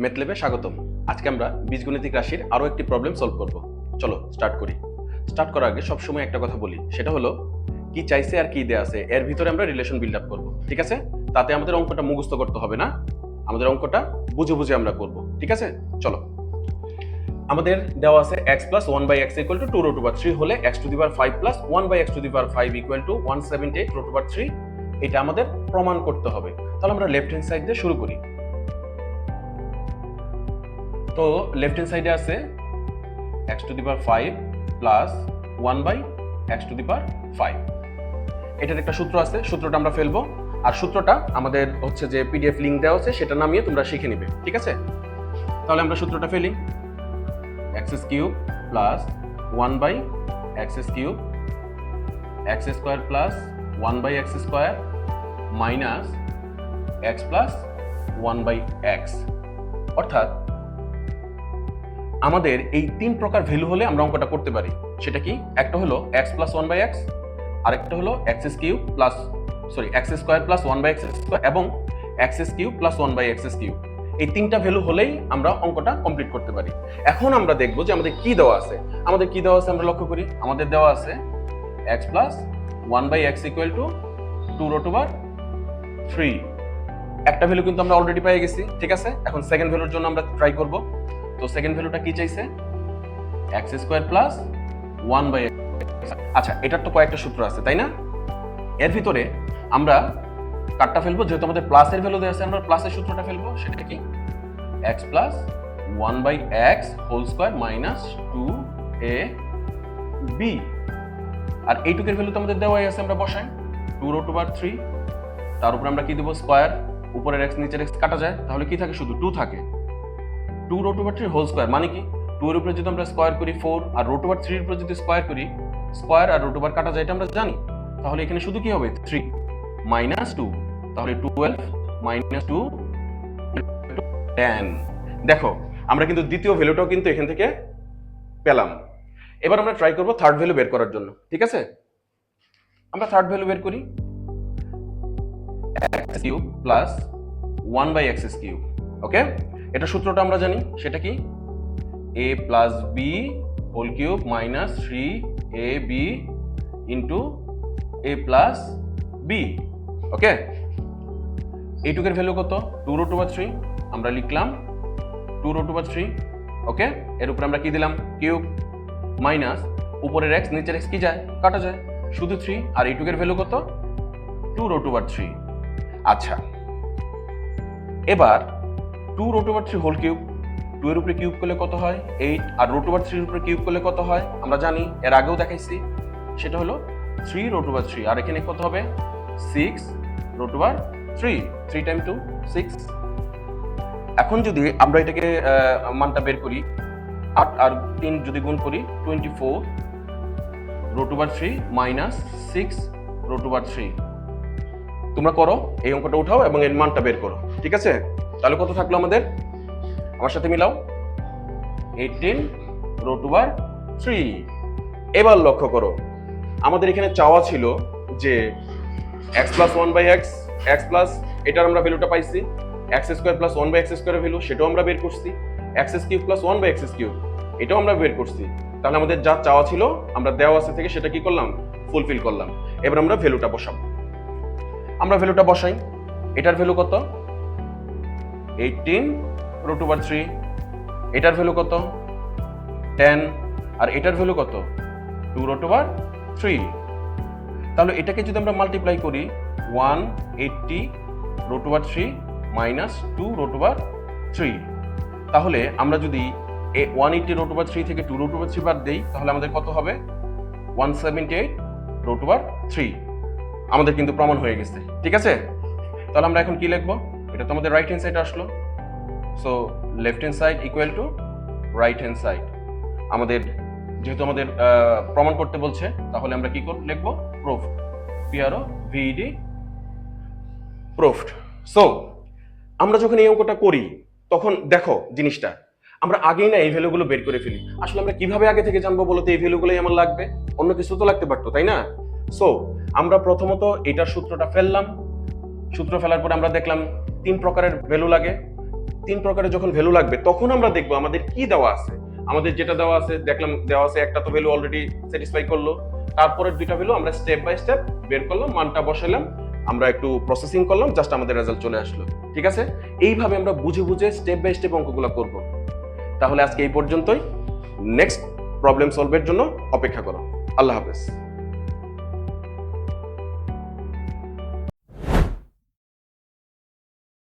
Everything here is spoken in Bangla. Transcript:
ম্যাথল্যাবে স্বাগতম। আজকে আমরা বীজগণিতিক রাশির আরো একটি প্রবলেম সলভ করব। চলো স্টার্ট করি। স্টার্ট করার আগে সবসময় একটা কথা বলি, সেটা হলো কি চাইছে আর কি দেয়া আছে এর ভিতরে আমরা রিলেশন বিল্ড আপ করব। ঠিক আছে? তাতে আমাদের অঙ্কটা মুখস্থ করতে হবে না, আমাদের অঙ্কটা বুঝে বুঝে আমরা করব। ঠিক আছে? চলো। আমাদের দেওয়া আছে x plus 1 by x equal to 2 root over 3 হলে x to the power 5 plus 1 by x to the power 5 equal to 178 root over 3 এটা আমাদের প্রমাণ করতে হবে। তাহলে আমরা লেফট হ্যান্ড সাইড দিয়ে শুরু করি। তো লেফট হ্যান্ড সাইডে আছে x to the power 5 plus 1 by x to the power 5। এটার একটা সূত্র আছে, সূত্রটা আমরা ফেলবো। আর সূত্রটা আমাদের হচ্ছে যে পিডিএফ লিংক দেওয়া আছে, সেটা নামিয়ে তোমরা শিখে নিবে। ঠিক আছে? তাহলে আমরা সূত্রটা ফেলি। x cube plus 1 by x cube x square plus 1 by x square minus x plus 1 by x। অর্থাৎ আমাদের এই তিন প্রকার ভ্যালু হলে আমরা অঙ্কটা করতে পারি। সেটা কি? একটা হলো x plus 1 by x, আরেকটা হলো x square plus 1 by x square এবং x cube plus 1 by x cube। এই তিনটা ভ্যালু হলেই আমরা অঙ্কটা কমপ্লিট করতে পারি। এখন আমরা দেখব যে আমাদের কি দেওয়া আছে। আমাদের কি দেওয়া আছে আমরা লক্ষ্য করি। আমাদের দেওয়া আছে x plus 1 by x equal to 2 root over 3। একটা ভ্যালু কিন্তু আমরা অলরেডি পেয়ে গেছি। ঠিক আছে? এখন সেকেন্ড ভ্যালুর জন্য আমরা ট্রাই করব। তো সেকেন্ড ভ্যালুটা কি চাইছে? x square plus 1 by x। আচ্ছা, এটার তো কয়েকটা সূত্র আছে, তাই না? এর ভিতরে আমরা কাটটা ফেলবো, যেহেতু আমাদের প্লাসের ভ্যালু দেওয়া আছে আমরা প্লাসের সূত্রটা ফেলবো। সেটা কি? x plus 1 by x whole square minus 2ab। R এইটুকের value তো আমাদের দেওয়াই আছে, আমরা বসাই 2 root over 3। তার উপরে আমরা কি দেব? স্কয়ার। উপরের x নিচের x কাটা যায়, তাহলে কি থাকে? শুধু 2 থাকে। 2 root over 3 হোল স্কয়ার মানে কি? 2 এর উপরে যদি আমরা স্কয়ার করি 4, আর root over 3 এর উপরে যদি স্কয়ার করি, স্কয়ার আর root over কাটা যায়, এটা আমরা জানি। তাহলে এখানে শুধু কি হবে? 3 minus 2, তাহলে 12 minus 2 10। দেখো, আমরা কিন্তু দ্বিতীয় ভ্যালুটাও কিন্তু এখান থেকে পেলাম। এবার আমরা ট্রাই করব থার্ড ভ্যালু বের করার জন্য। ঠিক আছে? আমরা থার্ড ভ্যালু বের করি। x cube plus 1 by x cube। ওকে? এটা সূত্রটা আমরা জানি। সেটা কি? a plus b whole cube minus 3ab into a plus b। Okay? এইটুকের ভ্যালু কত? 2 root over 3। আমরা লিখলাম 2 root over 3। ওকে? এর উপরে আমরা কি দিলাম? কিউব মাইনাস উপরের x নিচের x কি যায়? কাটা যায়, শুধু 3। আর এইটুকের ভ্যালু কত? 2 root over 3। আচ্ছা, এবার 2 root over 3 হোল কিউব, 2 এর উপরে কিউব করলে কত হয়? 8। আর root over 3 এর উপরে কিউব করলে কত হয়? আমরা জানি, এর আগেও দেখাইছি। সেটা হলো 3 root over 3। আর এখানে কত হবে? 6 root over 3। 3 টাইম 2 6। এখন যদি আমরা এটাকে মানটা বের করি, 8 আর 3 যদি গুণ করি 24 root over 3 minus 6 root over 3। তোমরা করো, এই অঙ্কটা উঠাও এবং এর মানটা বের করো। ঠিক আছে? তাহলে কত থাকলো আমাদের? আমার সাথে মিলাও। 18 root over 3। এবার লক্ষ্য করো, আমাদের এখানে চাওয়া ছিল যে x plus 1 by x plus এটার আমরা ভ্যালুটা পাইছি, x square plus 1 by x square value সেটাও আমরা বের করছি, x cube plus 1 by x cube এটাও আমরা বের করছি। তাহলে আমাদের যা চাওয়া ছিল আমরা দেওয়া আছে থেকে সেটা কি করলাম? ফুলফিল করলাম। এবার আমরা ভ্যালুটা বসাবো। আমরা ভ্যালুটা বসাই। এটার ভ্যালু কত? 18 root over 3। এটার ভ্যালু কত? 10। আর এটার ভ্যালু কত? 2 root over 3। তাহলে এটাকে যদি আমরা মাল্টিপ্লাই করি 180 root over 3 minus 2 root over 3, তাহলে আমরা যদি 180 root over 3 থেকে 2 root over 3 বাদ দেই, তাহলে আমাদের কত হবে? 178 root over 3। আমাদের কিন্তু প্রমাণ হয়ে গেছে। ঠিক আছে? তাহলে আমরা এখন কি লিখবো? এটা তো আমাদের রাইট হ্যান্ড সাইড আসলো। So left hand side equal to right hand side. আমাদের যেহেতু আমাদের প্রমাণ করতে বলছে, তাহলে আমরা কি লিখবো? প্রুফড। PROVED proofed. সো আমরা যখন এই অঙ্কটা করি তখন দেখো জিনিসটা, আমরা আগেই না এই ভ্যালুগুলো বের করে ফেলি। আসলে আমরা কিভাবে আগে থেকে জানবো বলতে? এই ভ্যালুগুলোই আমার লাগবে, অন্য কিছু তো লাগতে পারতো, তাই না? সো আমরা প্রথমত এটার সূত্রটা ফেললাম। সূত্র ফেলার পরে আমরা দেখলাম তিন প্রকারের ভ্যালু লাগে। তিন প্রকারের যখন ভ্যালু লাগবে তখন আমরা দেখবো আমাদের কি দেওয়া আছে। আমাদের যেটা দেওয়া আছে দেখলাম, দেওয়া আছে একটা তো ভ্যালু অলরেডি স্যাটিসফাই করলো, তারপরের দুইটা ভ্যালু আমরা স্টেপ বাই স্টেপ বের করলাম, মানটা বসালাম, আমরা একটু প্রসেসিং করলাম, জাস্ট আমাদের রেজাল্ট চলে আসলো। ঠিক আছে, এইভাবে আমরা বুঝে বুঝে স্টেপ বাই স্টেপ অঙ্কগুলো করব। তাহলে আজকে এই পর্যন্তই, নেক্সট প্রবলেম সলভের জন্য অপেক্ষা করো। আল্লাহ হাফেজ।